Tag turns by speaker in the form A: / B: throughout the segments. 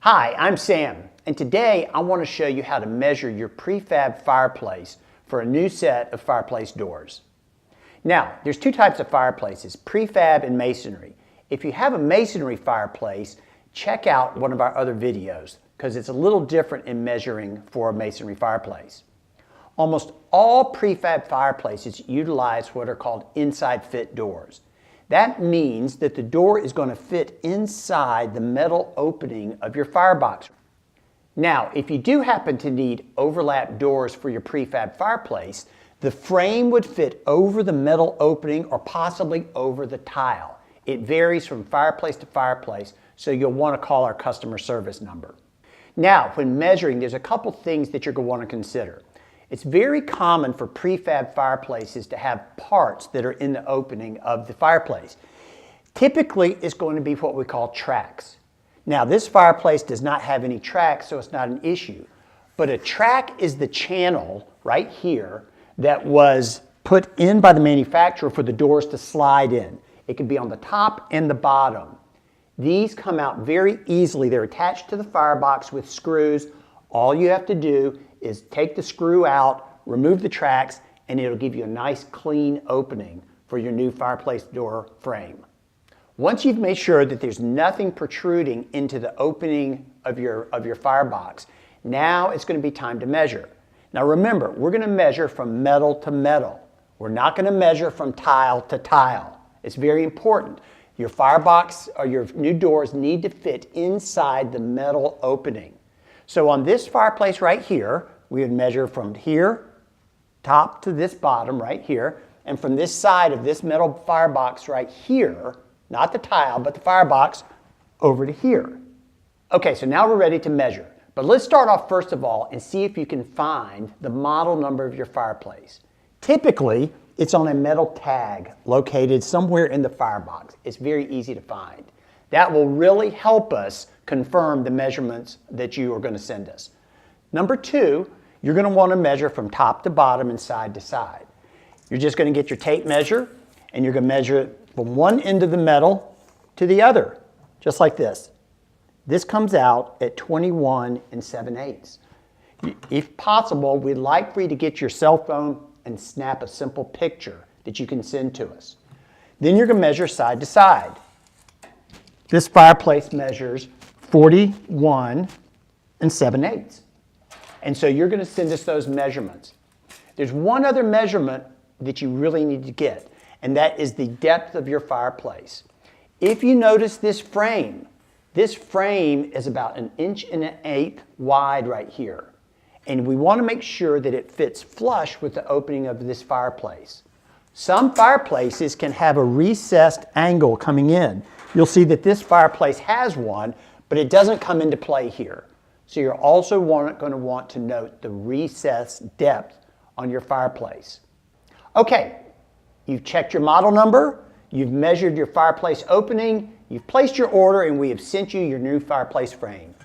A: Hi, I'm Sam, and today I want to show you how to measure your prefab fireplace for a new set of fireplace doors. Now, there's two types of fireplaces, prefab and masonry. If you have a masonry fireplace, check out one of our other videos because it's a little different in measuring for a masonry fireplace. Almost all prefab fireplaces utilize what are called inside fit doors. That means that the door is going to fit inside the metal opening of your firebox. Now, if you do happen to need overlap doors for your prefab fireplace, the frame would fit over the metal opening or possibly over the tile. It varies from fireplace to fireplace, so you'll want to call our customer service number. Now, when measuring, there's a couple things that you're going to want to consider. It's very common for prefab fireplaces to have parts that are in the opening of the fireplace. Typically, it's going to be what we call tracks. Now, this fireplace does not have any tracks, so it's not an issue. But a track is the channel right here that was put in by the manufacturer for the doors to slide in. It can be on the top and the bottom. These come out very easily. They're attached to the firebox with screws. All you have to do is take the screw out, remove the tracks, and it'll give you a nice clean opening for your new fireplace door frame. Once you've made sure that there's nothing protruding into the opening of your firebox, now it's going to be time to measure. Now remember, we're going to measure from metal to metal. We're not going to measure from tile to tile. It's very important. Your firebox or your new doors need to fit inside the metal opening. So on this fireplace right here, we would measure from here, top to this bottom right here, and from this side of this metal firebox right here, not the tile, but the firebox, over to here. Okay, so now we're ready to measure. But let's start off first of all and see if you can find the model number of your fireplace. Typically, it's on a metal tag located somewhere in the firebox. It's very easy to find. That will really help us confirm the measurements that you are going to send us. Number two, you're going to want to measure from top to bottom and side to side. You're just going to get your tape measure and you're going to measure it from one end of the metal to the other, just like this. This comes out at 21 7/8. If possible, we'd like for you to get your cell phone and snap a simple picture that you can send to us. Then you're going to measure side to side. This fireplace measures 41 7/8. And so you're going to send us those measurements. There's one other measurement that you really need to get, and that is the depth of your fireplace. If you notice this frame is about 1 1/8 inches wide right here. And we want to make sure that it fits flush with the opening of this fireplace. Some fireplaces can have a recessed angle coming in. You'll see that this fireplace has one, but it doesn't come into play here. So you're also going to want to note the recess depth on your fireplace. Okay, you've checked your model number, you've measured your fireplace opening, you've placed your order, and we have sent you your new fireplace frame.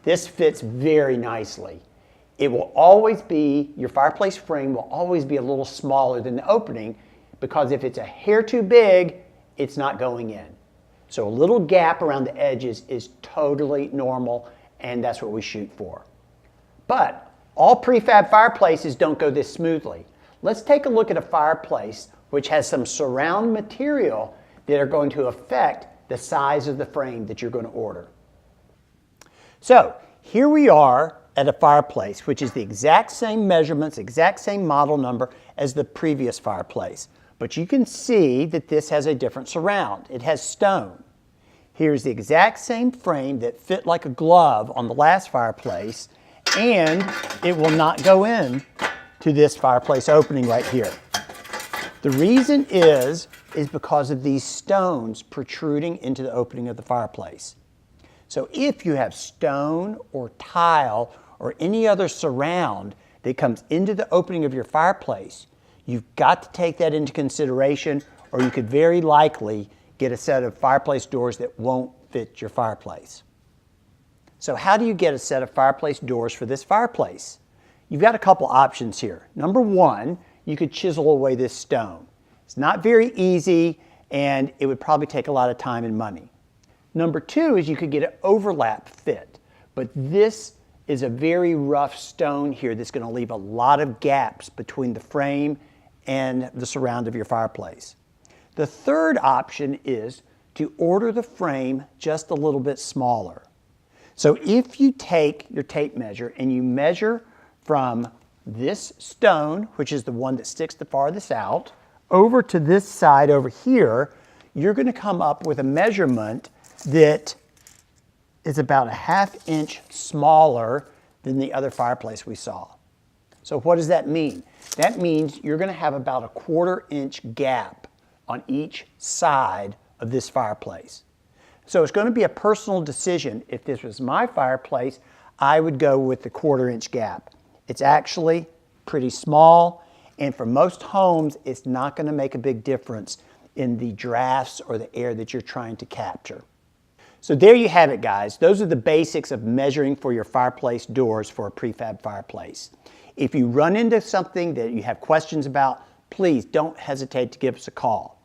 A: This fits very nicely. It will always be, your fireplace frame will always be a little smaller than the opening because if it's a hair too big, it's not going in. So a little gap around the edges is totally normal, and that's what we shoot for. But all prefab fireplaces don't go this smoothly. Let's take a look at a fireplace which has some surround material that are going to affect the size of the frame that you're going to order. So here we are at a fireplace which is the exact same measurements, exact same model number as the previous fireplace. But you can see that this has a different surround. It has stone. Here's the exact same frame that fit like a glove on the last fireplace, and it will not go in to this fireplace opening right here. The reason is because of these stones protruding into the opening of the fireplace. So if you have stone or tile or any other surround that comes into the opening of your fireplace, you've got to take that into consideration, or you could very likely get a set of fireplace doors that won't fit your fireplace. So how do you get a set of fireplace doors for this fireplace? You've got a couple options here. Number one, you could chisel away this stone. It's not very easy, and it would probably take a lot of time and money. Number two is you could get an overlap fit, but this is a very rough stone here that's going to leave a lot of gaps between the frame and the surround of your fireplace. The third option is to order the frame just a little bit smaller. So if you take your tape measure and you measure from this stone, which is the one that sticks the farthest out, over to this side over here, you're going to come up with a measurement that is about a ½ inch smaller than the other fireplace we saw. So what does that mean? That means you're going to have about a ¼ inch gap on each side of this fireplace. So it's going to be a personal decision. If this was my fireplace, I would go with the ¼ inch gap. It's actually pretty small, and for most homes, it's not going to make a big difference in the drafts or the air that you're trying to capture. So there you have it, guys. Those are the basics of measuring for your fireplace doors for a prefab fireplace. If you run into something that you have questions about, please don't hesitate to give us a call.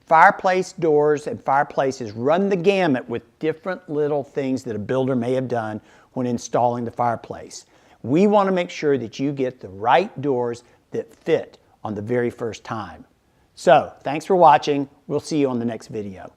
A: Fireplace doors and fireplaces run the gamut with different little things that a builder may have done when installing the fireplace. We want to make sure that you get the right doors that fit on the very first time. So, thanks for watching. We'll see you on the next video.